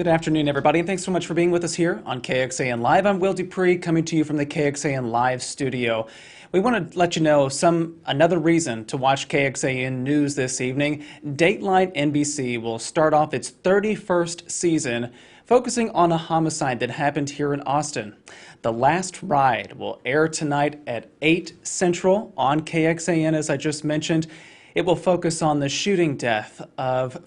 Good afternoon, everybody, and thanks so much for being with us here on KXAN Live. I'm Will DuPree, coming to you from the KXAN Live studio. We want to let you know another reason to watch KXAN News this evening. Dateline NBC will start off its 31st season focusing on a homicide that happened here in Austin. The Last Ride will air tonight at 8 Central on KXAN, as I just mentioned. It will focus on the shooting death of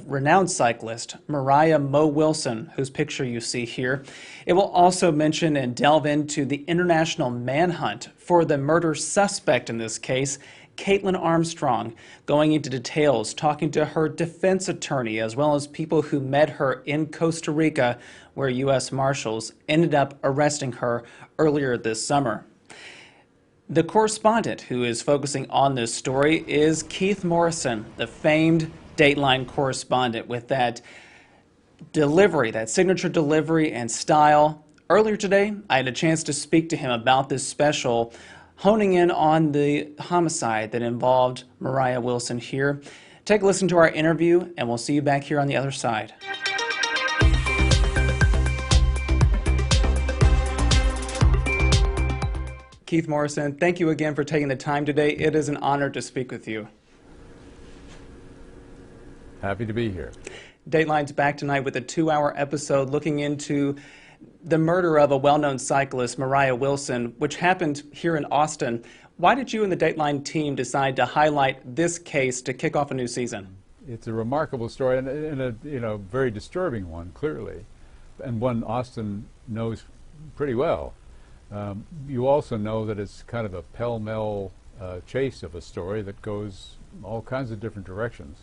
renowned cyclist Moriah Wilson, whose picture you see here. It will also mention and delve into the international manhunt for the murder suspect in this case, Kaitlin Armstrong, going into details, talking to her defense attorney, as well as people who met her in Costa Rica, where U.S. Marshals ended up arresting her earlier this summer. The correspondent who is focusing on this story is Keith Morrison, the famed Dateline correspondent, with that delivery, that signature delivery and style. Earlier today, I had a chance to speak to him about this special, honing in on the homicide that involved Moriah Wilson here. Take a listen to our interview, and we'll see you back here on the other side. Keith Morrison, thank you again for taking the time today. It is an honor to speak with you. Happy to be here. Dateline's back tonight with a 2-hour episode looking into the murder of a well-known cyclist, Moriah Wilson, which happened here in Austin. Why did you and the Dateline team decide to highlight this case to kick off a new season? It's a remarkable story and a very disturbing one, clearly, and one Austin knows pretty well. You also know that it's kind of a pell-mell chase of a story that goes all kinds of different directions.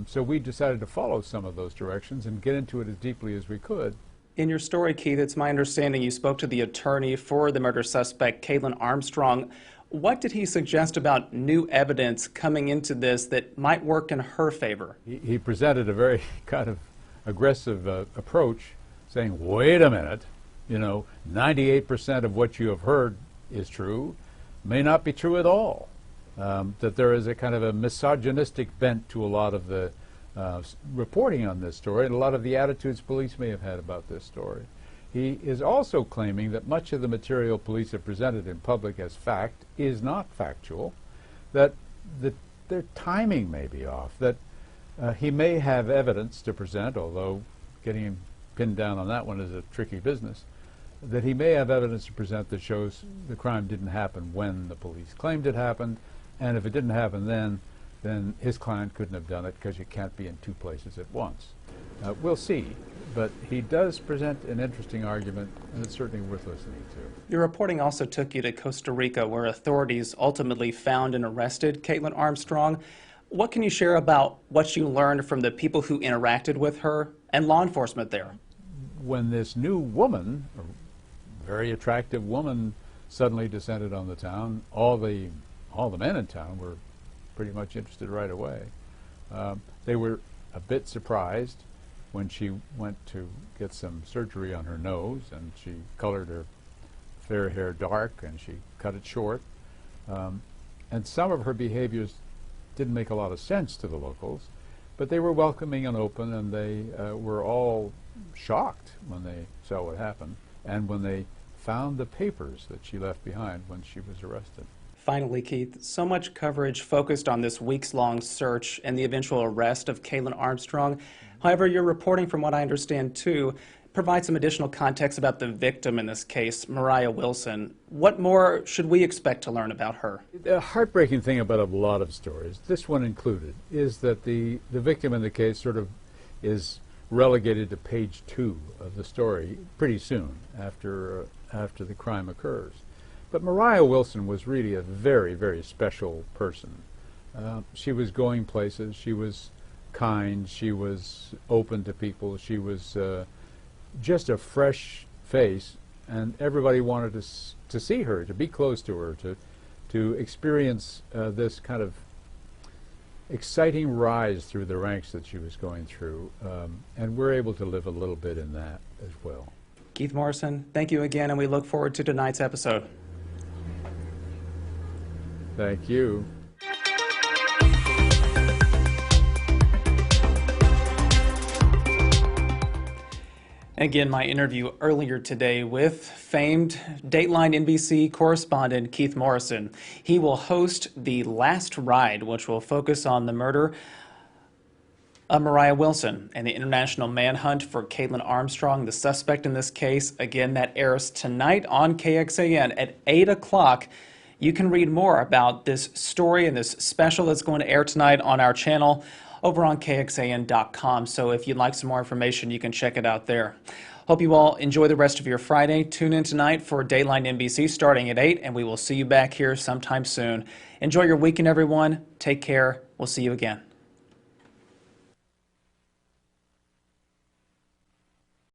So we decided to follow some of those directions and get into it as deeply as we could. In your story, Keith, it's my understanding you spoke to the attorney for the murder suspect, Kaitlin Armstrong. What did he suggest about new evidence coming into this that might work in her favor? He presented a very kind of aggressive approach, saying, wait a minute. 98% of what you have heard is true, may not be true at all. That there is a kind of a misogynistic bent to a lot of the reporting on this story and a lot of the attitudes police may have had about this story. He is also claiming that much of the material police have presented in public as fact is not factual, that their timing may be off, that he may have evidence to present, although getting him pinned down on that one is a tricky business, that he may have evidence to present that shows the crime didn't happen when the police claimed it happened, and if it didn't happen then his client couldn't have done it because you can't be in two places at once. We'll see, but he does present an interesting argument, and it's certainly worth listening to. Your reporting also took you to Costa Rica, where authorities ultimately found and arrested Kaitlin Armstrong. What can you share about what you learned from the people who interacted with her and law enforcement there? When this new woman, very attractive woman, suddenly descended on the town, all the men in town were pretty much interested right away. They were a bit surprised when she went to get some surgery on her nose, and she colored her fair hair dark and she cut it short. And some of her behaviors didn't make a lot of sense to the locals, but they were welcoming and open, and they were all shocked when they saw what happened and when they found the papers that she left behind when she was arrested. Finally, Keith, so much coverage focused on this weeks-long search and the eventual arrest of Kaitlin Armstrong. However, your reporting, from what I understand too, provides some additional context about the victim in this case, Moriah Wilson. What more should we expect to learn about her? The heartbreaking thing about a lot of stories, this one included, is that the victim in the case sort of is relegated to page 2 of the story pretty soon after the crime occurs. But Moriah Wilson was really a very, very special person. She was going places, she was kind, she was open to people, she was just a fresh face, and everybody wanted to see her, to be close to her, to experience this kind of exciting rise through the ranks that she was going through, and we're able to live a little bit in that as well. Keith Morrison, thank you again, and we look forward to tonight's episode. Thank you. Again, my interview earlier today with famed Dateline NBC correspondent Keith Morrison. He will host The Last Ride, which will focus on the murder of Moriah Wilson and the international manhunt for Kaitlin Armstrong, the suspect in this case. Again, that airs tonight on KXAN at 8 o'clock. You can read more about this story and this special that's going to air tonight on our channel over on KXAN.com. So if you'd like some more information, you can check it out there. Hope you all enjoy the rest of your Friday. Tune in tonight for Dateline NBC starting at 8, and we will see you back here sometime soon. Enjoy your weekend, everyone. Take care. We'll see you again.